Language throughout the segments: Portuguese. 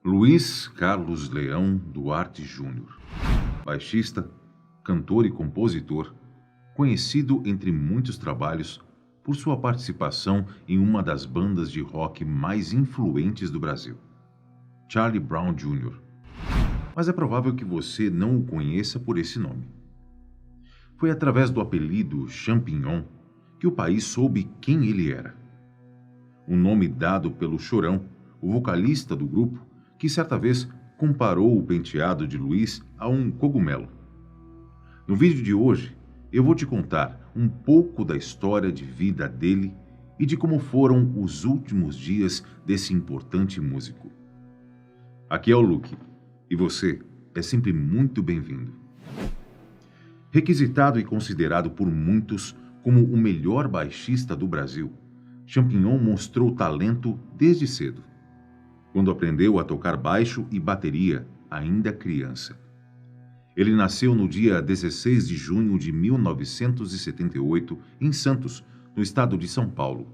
Luiz Carlos Leão Duarte Júnior, baixista, cantor e compositor, conhecido entre muitos trabalhos por sua participação em uma das bandas de rock mais influentes do Brasil, Charlie Brown Jr. Mas é provável que você não o conheça por esse nome. Foi através do apelido Champignon que o país soube quem ele era. Um nome dado pelo Chorão, o vocalista do grupo, que certa vez comparou o penteado de Luiz a um cogumelo. No vídeo de hoje, eu vou te contar um pouco da história de vida dele e de como foram os últimos dias desse importante músico. Aqui é o Luke, e você é sempre muito bem-vindo. Requisitado e considerado por muitos como o melhor baixista do Brasil, Champignon mostrou talento desde cedo, quando aprendeu a tocar baixo e bateria ainda criança. Ele nasceu no dia 16 de junho de 1978 em Santos, no estado de São Paulo,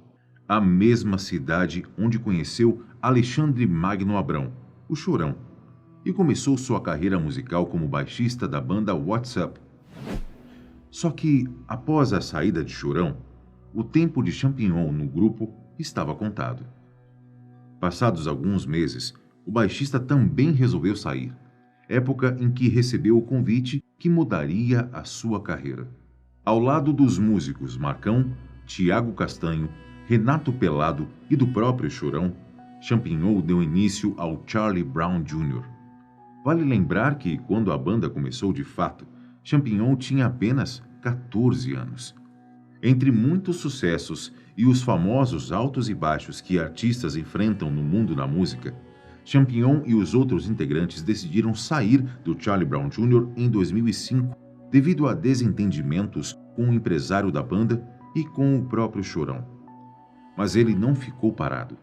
a mesma cidade onde conheceu Alexandre Magno Abrão, o Chorão, e começou sua carreira musical como baixista da banda WhatsApp. Só que, após a saída de Chorão, o tempo de Champignon no grupo estava contado. Passados alguns meses, o baixista também resolveu sair, época em que recebeu o convite que mudaria a sua carreira. Ao lado dos músicos Marcão, Tiago Castanho, Renato Pelado e do próprio Chorão, Champignon deu início ao Charlie Brown Jr. Vale lembrar que, quando a banda começou de fato, Champignon tinha apenas 14 anos. Entre muitos sucessos e os famosos altos e baixos que artistas enfrentam no mundo da música, Champignon e os outros integrantes decidiram sair do Charlie Brown Jr. em 2005 devido a desentendimentos com o empresário da banda e com o próprio Chorão. Mas ele não ficou parado.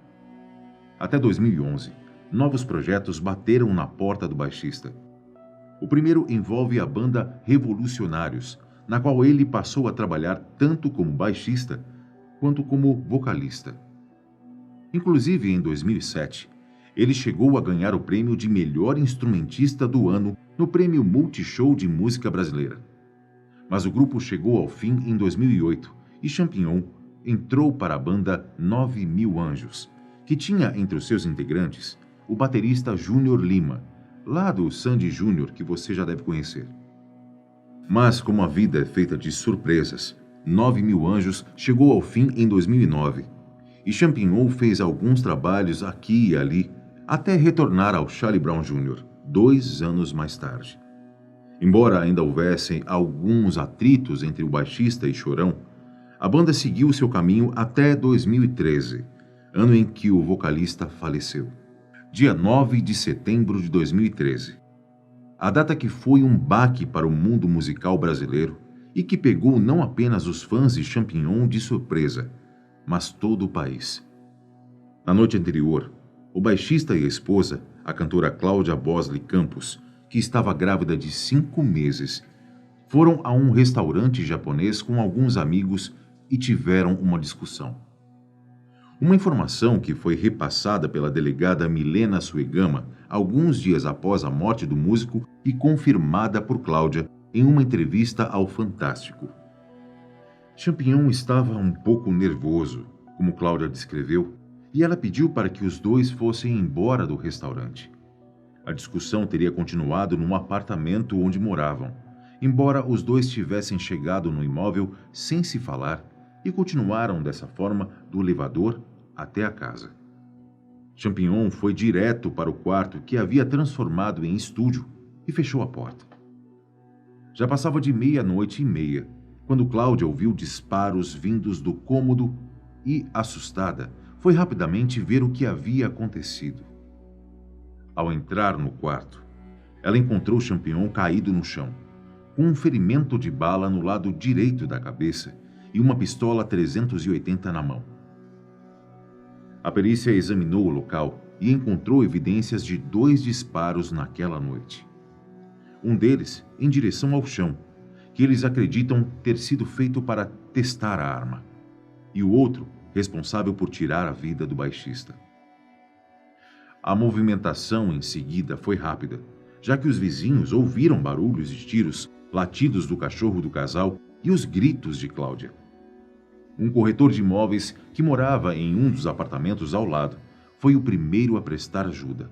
Até 2011, novos projetos bateram na porta do baixista. O primeiro envolve a banda Revolucionários, na qual ele passou a trabalhar tanto como baixista quanto como vocalista. Inclusive, em 2007, ele chegou a ganhar o prêmio de melhor instrumentista do ano no Prêmio Multishow de Música Brasileira. Mas o grupo chegou ao fim em 2008 e Champignon entrou para a banda 9.000 Anjos, que tinha entre os seus integrantes o baterista Júnior Lima, lá do Sandy Júnior, que você já deve conhecer. Mas, como a vida é feita de surpresas, 9.000 Anjos chegou ao fim em 2009 e Champignon fez alguns trabalhos aqui e ali até retornar ao Charlie Brown Jr. 2 anos mais tarde. Embora ainda houvessem alguns atritos entre o baixista e Chorão, a banda seguiu seu caminho até 2013, ano em que o vocalista faleceu. Dia 9 de setembro de 2013. A data que foi um baque para o mundo musical brasileiro e que pegou não apenas os fãs de Champignon de surpresa, mas todo o país. Na noite anterior, o baixista e a esposa, a cantora Cláudia Bosley Campos, que estava grávida de 5 meses, foram a um restaurante japonês com alguns amigos e tiveram uma discussão. Uma informação que foi repassada pela delegada Milena Suegama alguns dias após a morte do músico e confirmada por Cláudia em uma entrevista ao Fantástico. Champignon estava um pouco nervoso, como Cláudia descreveu, e ela pediu para que os dois fossem embora do restaurante. A discussão teria continuado num apartamento onde moravam, embora os dois tivessem chegado no imóvel sem se falar e continuaram dessa forma do elevador até a casa. Champignon foi direto para o quarto que havia transformado em estúdio e fechou a porta. Já passava de 00:30, quando Cláudia ouviu disparos vindos do cômodo e, assustada, foi rapidamente ver o que havia acontecido. Ao entrar no quarto, ela encontrou Champignon caído no chão, com um ferimento de bala no lado direito da cabeça e uma pistola 380 na mão. A perícia examinou o local e encontrou evidências de 2 disparos naquela noite. Um deles em direção ao chão, que eles acreditam ter sido feito para testar a arma, e o outro responsável por tirar a vida do baixista. A movimentação em seguida foi rápida, já que os vizinhos ouviram barulhos de tiros, latidos do cachorro do casal e os gritos de Cláudia. Um corretor de imóveis que morava em um dos apartamentos ao lado foi o primeiro a prestar ajuda.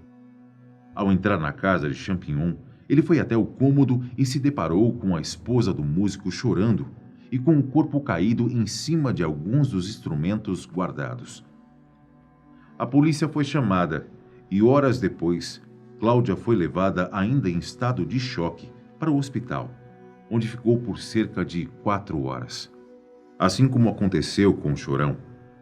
Ao entrar na casa de Champignon, ele foi até o cômodo e se deparou com a esposa do músico chorando e com o corpo caído em cima de alguns dos instrumentos guardados. A polícia foi chamada e, horas depois, Cláudia foi levada ainda em estado de choque para o hospital, onde ficou por cerca de 4 horas. Assim como aconteceu com o Chorão,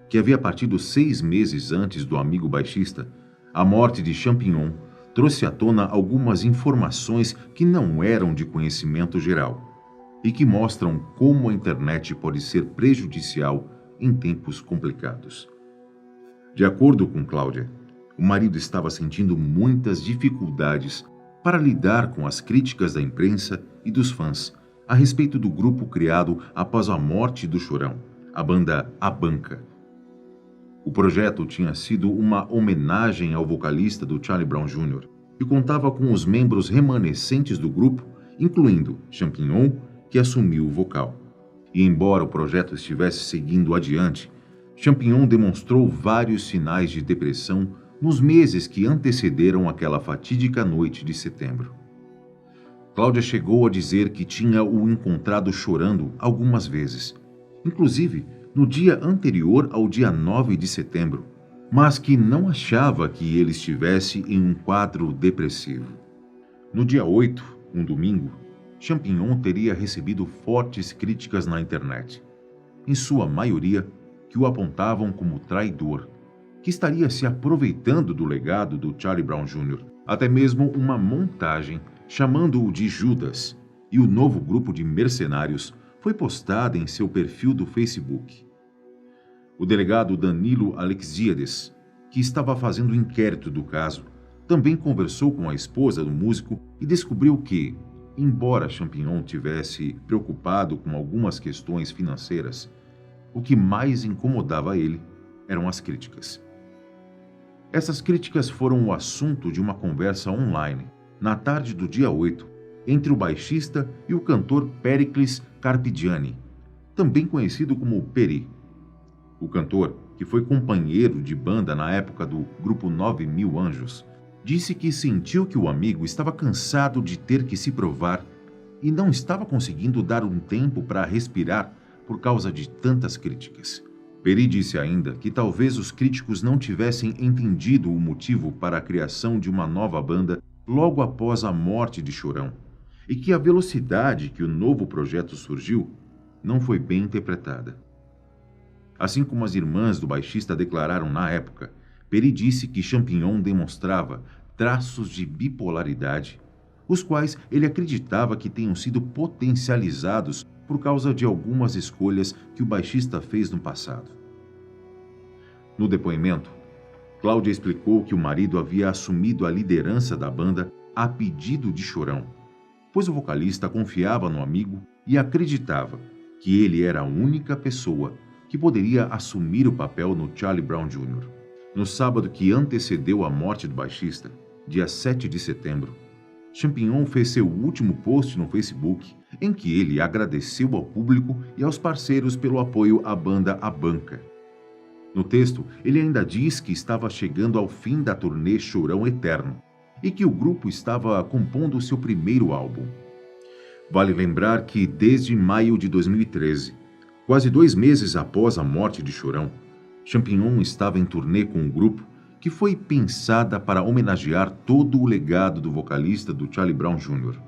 que havia partido 6 meses antes do amigo baixista, a morte de Champignon trouxe à tona algumas informações que não eram de conhecimento geral e que mostram como a internet pode ser prejudicial em tempos complicados. De acordo com Cláudia, o marido estava sentindo muitas dificuldades para lidar com as críticas da imprensa e dos fãs a respeito do grupo criado após a morte do Chorão, a banda A Banca. O projeto tinha sido uma homenagem ao vocalista do Charlie Brown Jr. e contava com os membros remanescentes do grupo, incluindo Champignon, que assumiu o vocal. E embora o projeto estivesse seguindo adiante, Champignon demonstrou vários sinais de depressão nos meses que antecederam aquela fatídica noite de setembro. Cláudia chegou a dizer que tinha o encontrado chorando algumas vezes, inclusive no dia anterior ao dia 9 de setembro, mas que não achava que ele estivesse em um quadro depressivo. No dia 8, um domingo, Champignon teria recebido fortes críticas na internet, em sua maioria que o apontavam como traidor, que estaria se aproveitando do legado do Charlie Brown Jr., até mesmo uma montagem chamando-o de Judas, e o novo grupo de mercenários foi postada em seu perfil do Facebook. O delegado Danilo Alexíades, que estava fazendo o inquérito do caso, também conversou com a esposa do músico e descobriu que, embora Champignon tivesse preocupado com algumas questões financeiras, o que mais incomodava ele eram as críticas. Essas críticas foram o assunto de uma conversa online, na tarde do dia 8, entre o baixista e o cantor Péricles Carpigiani, também conhecido como Peri. O cantor, que foi companheiro de banda na época do grupo 9.000 Anjos, disse que sentiu que o amigo estava cansado de ter que se provar e não estava conseguindo dar um tempo para respirar por causa de tantas críticas. Peri disse ainda que talvez os críticos não tivessem entendido o motivo para a criação de uma nova banda logo após a morte de Chorão, e que a velocidade que o novo projeto surgiu não foi bem interpretada. Assim como as irmãs do baixista declararam na época, Peri disse que Champignon demonstrava traços de bipolaridade, os quais ele acreditava que tenham sido potencializados por causa de algumas escolhas que o baixista fez no passado. No depoimento, Cláudia explicou que o marido havia assumido a liderança da banda a pedido de Chorão, pois o vocalista confiava no amigo e acreditava que ele era a única pessoa que poderia assumir o papel no Charlie Brown Jr. No sábado que antecedeu a morte do baixista, dia 7 de setembro, Champignon fez seu último post no Facebook, em que ele agradeceu ao público e aos parceiros pelo apoio à banda A Banca. No texto, ele ainda diz que estava chegando ao fim da turnê Chorão Eterno e que o grupo estava compondo seu primeiro álbum. Vale lembrar que, desde maio de 2013, quase 2 meses após a morte de Chorão, Champignon estava em turnê com um grupo que foi pensada para homenagear todo o legado do vocalista do Charlie Brown Jr.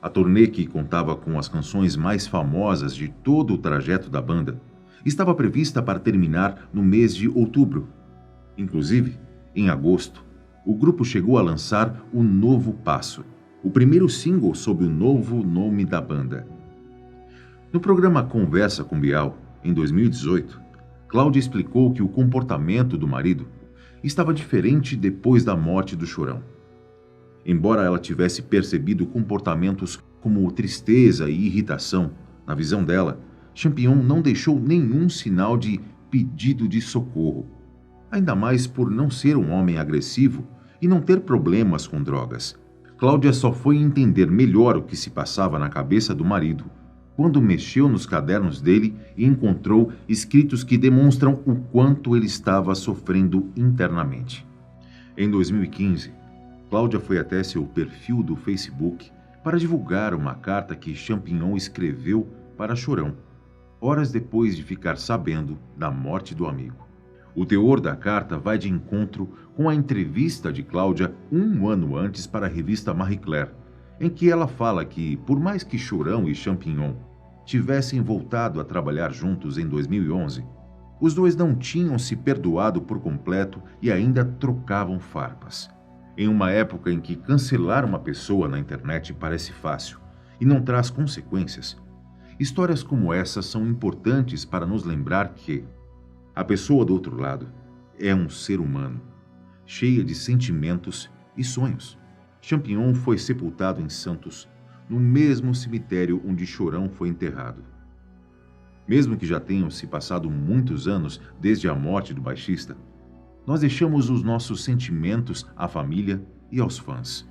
A turnê, que contava com as canções mais famosas de todo o trajeto da banda, estava prevista para terminar no mês de outubro. Inclusive, em agosto, o grupo chegou a lançar o Novo Passo, o primeiro single sob o novo nome da banda. No programa Conversa com Bial, em 2018, Cláudia explicou que o comportamento do marido estava diferente depois da morte do Chorão. Embora ela tivesse percebido comportamentos como tristeza e irritação, na visão dela, Champignon não deixou nenhum sinal de pedido de socorro. ainda mais por não ser um homem agressivo e não ter problemas com drogas. Cláudia só foi entender melhor o que se passava na cabeça do marido quando mexeu nos cadernos dele e encontrou escritos que demonstram o quanto ele estava sofrendo internamente. Em 2015, Cláudia foi até seu perfil do Facebook para divulgar uma carta que Champignon escreveu para Chorão, horas depois de ficar sabendo da morte do amigo. O teor da carta vai de encontro com a entrevista de Cláudia um ano antes para a revista Marie Claire, em que ela fala que, por mais que Chorão e Champignon tivessem voltado a trabalhar juntos em 2011, os dois não tinham se perdoado por completo e ainda trocavam farpas. Em uma época em que cancelar uma pessoa na internet parece fácil e não traz consequências, histórias como essa são importantes para nos lembrar que a pessoa do outro lado é um ser humano, cheia de sentimentos e sonhos. Champignon foi sepultado em Santos, no mesmo cemitério onde Chorão foi enterrado. Mesmo que já tenham se passado muitos anos desde a morte do baixista, nós deixamos os nossos sentimentos à família e aos fãs.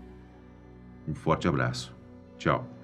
Um forte abraço. Tchau.